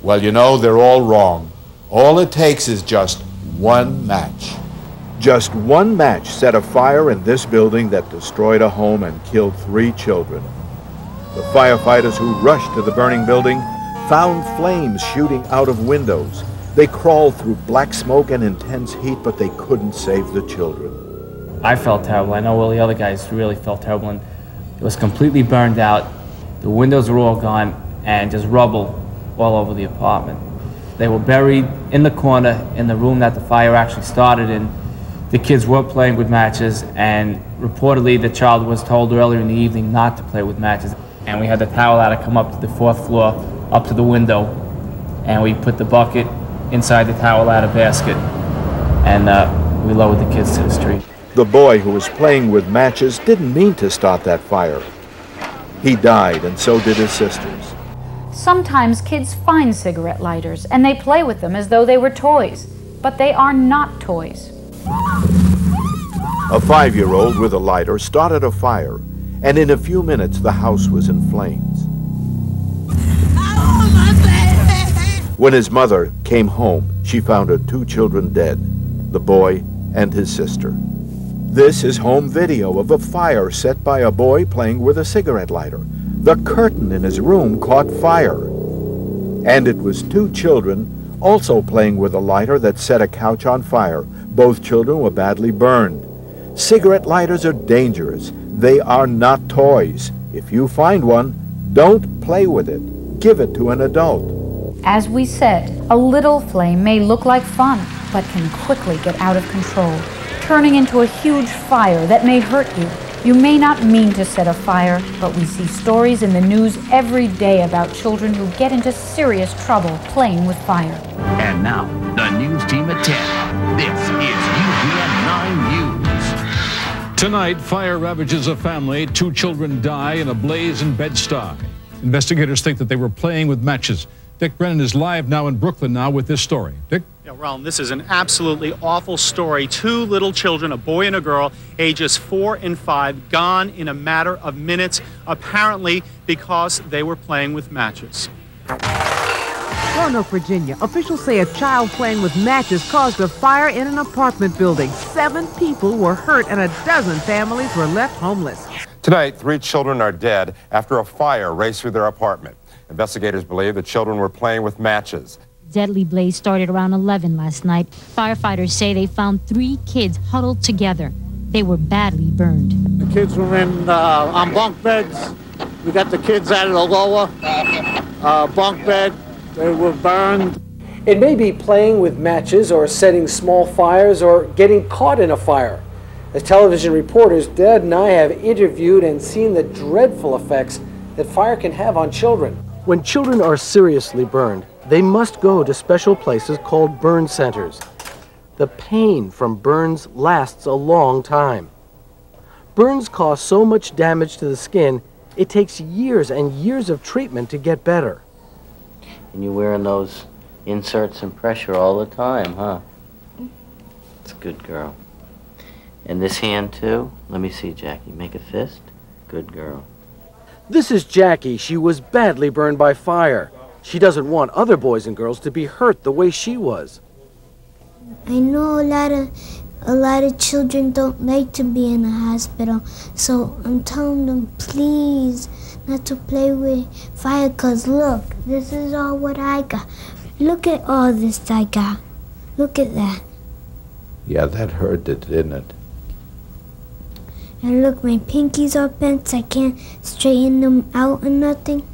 Well, you know, they're all wrong. All it takes is just one match. Just one match set a fire in this building that destroyed a home and killed 3 children. The firefighters who rushed to the burning building found flames shooting out of windows. They crawled through black smoke and intense heat, but they couldn't save the children. I felt terrible. I know all the other guys really felt terrible. And it was completely burned out. The windows were all gone and just rubble all over the apartment. They were buried in the corner in the room that the fire actually started in. The kids were playing with matches, and reportedly the child was told earlier in the evening not to play with matches. And we had the towel ladder come up to the 4th floor, up to the window, and we put the bucket inside the towel ladder basket, and we lowered the kids to the street. The boy who was playing with matches didn't mean to start that fire. He died, and so did his sisters. Sometimes kids find cigarette lighters, and they play with them as though they were toys, but they are not toys. A 5-year-old with a lighter started a fire, and in a few minutes the house was in flames. When his mother came home, she found her 2 children dead, the boy and his sister. This is home video of a fire set by a boy playing with a cigarette lighter. The curtain in his room caught fire. And it was 2 children also playing with a lighter that set a couch on fire. Both children were badly burned. Cigarette lighters are dangerous. They are not toys. If you find one, don't play with it. Give it to an adult. As we said, a little flame may look like fun, but can quickly get out of control, turning into a huge fire that may hurt you. You may not mean to set a fire, but we see stories in the news every day about children who get into serious trouble playing with fire. And now, the news team at 10. This is UPN 9 News. Tonight, fire ravages a family. 2 children die in a blaze in Bed-Stuy. Investigators think that they were playing with matches. Dick Brennan is live now in Brooklyn now with this story. Dick? Yeah, Ron, this is an absolutely awful story. 2 little children, a boy and a girl, ages 4 and 5, gone in a matter of minutes, apparently because they were playing with matches. Roanoke, Virginia. Officials say a child playing with matches caused a fire in an apartment building. 7 people were hurt and a dozen families were left homeless. Tonight, 3 children are dead after a fire raced through their apartment. Investigators believe the children were playing with matches. Deadly blaze started around 11 last night. Firefighters say they found 3 kids huddled together. They were badly burned. The kids were in on bunk beds. We got the kids out of the lower bunk bed. They were burned. It may be playing with matches or setting small fires or getting caught in a fire. As television reporters, Dad and I have interviewed and seen the dreadful effects that fire can have on children. When children are seriously burned, they must go to special places called burn centers. The pain from burns lasts a long time. Burns cause so much damage to the skin, it takes years and years of treatment to get better. And you're wearing those inserts and pressure all the time, huh? It's a good girl. And this hand, too? Let me see, Jackie. Make a fist. Good girl. This is Jackie. She was badly burned by fire. She doesn't want other boys and girls to be hurt the way she was. I know a lot of children don't like to be in the hospital, so I'm telling them, please, not to play with fire, because look, this is all what I got. Look at all this I got. Look at that. Yeah, that hurt, didn't it? And look, my pinkies are bent, so I can't straighten them out or nothing.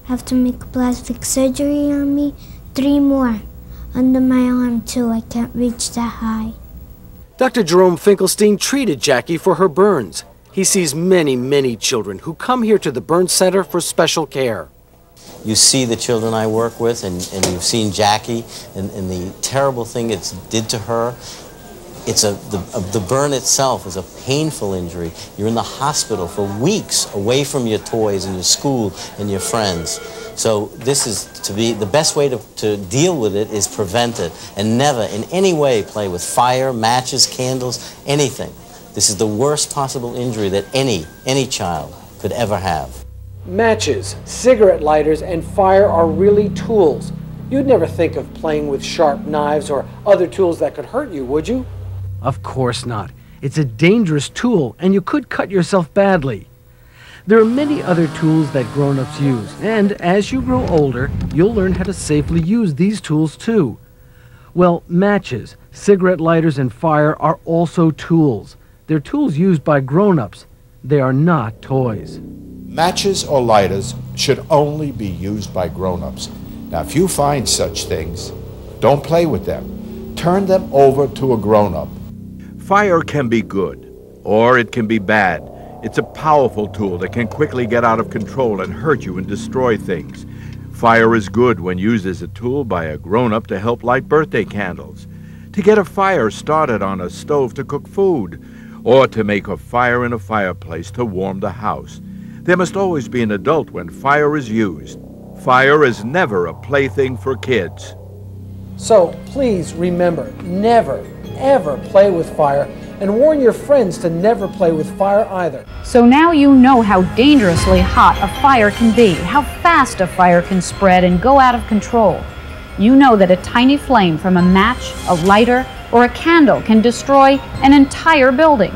I have to make a plastic surgery on me. 3 more. Under my arm, too. I can't reach that high. Dr. Jerome Finkelstein treated Jackie for her burns. He sees many, many children who come here to the burn center for special care. You see the children I work with, and you've seen Jackie, and the terrible thing it did to her. The burn itself is a painful injury. You're in the hospital for weeks away from your toys and your school and your friends. So this is the best way to deal with it is prevent it and never in any way play with fire, matches, candles, anything. This is the worst possible injury that any child could ever have. Matches, cigarette lighters, and fire are really tools. You'd never think of playing with sharp knives or other tools that could hurt you, would you? Of course not. It's a dangerous tool, and you could cut yourself badly. There are many other tools that grown-ups use, and as you grow older, you'll learn how to safely use these tools too. Well, matches, cigarette lighters, and fire are also tools. They're tools used by grown-ups. They are not toys. Matches or lighters should only be used by grown-ups. Now, if you find such things, don't play with them. Turn them over to a grown-up. Fire can be good, or it can be bad. It's a powerful tool that can quickly get out of control and hurt you and destroy things. Fire is good when used as a tool by a grown-up to help light birthday candles, to get a fire started on a stove to cook food, or to make a fire in a fireplace to warm the house. There must always be an adult when fire is used. Fire is never a plaything for kids. So please remember, never, ever play with fire, and warn your friends to never play with fire either. So now you know how dangerously hot a fire can be, how fast a fire can spread and go out of control. You know that a tiny flame from a match, a lighter, or a candle can destroy an entire building.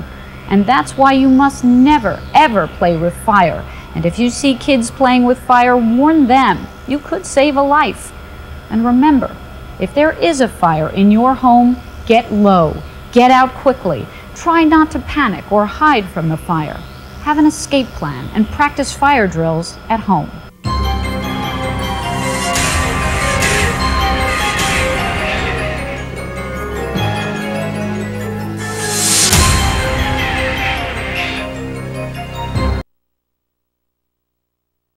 And that's why you must never, ever play with fire. And if you see kids playing with fire, warn them. You could save a life. And remember, if there is a fire in your home, get low. Get out quickly. Try not to panic or hide from the fire. Have an escape plan and practice fire drills at home.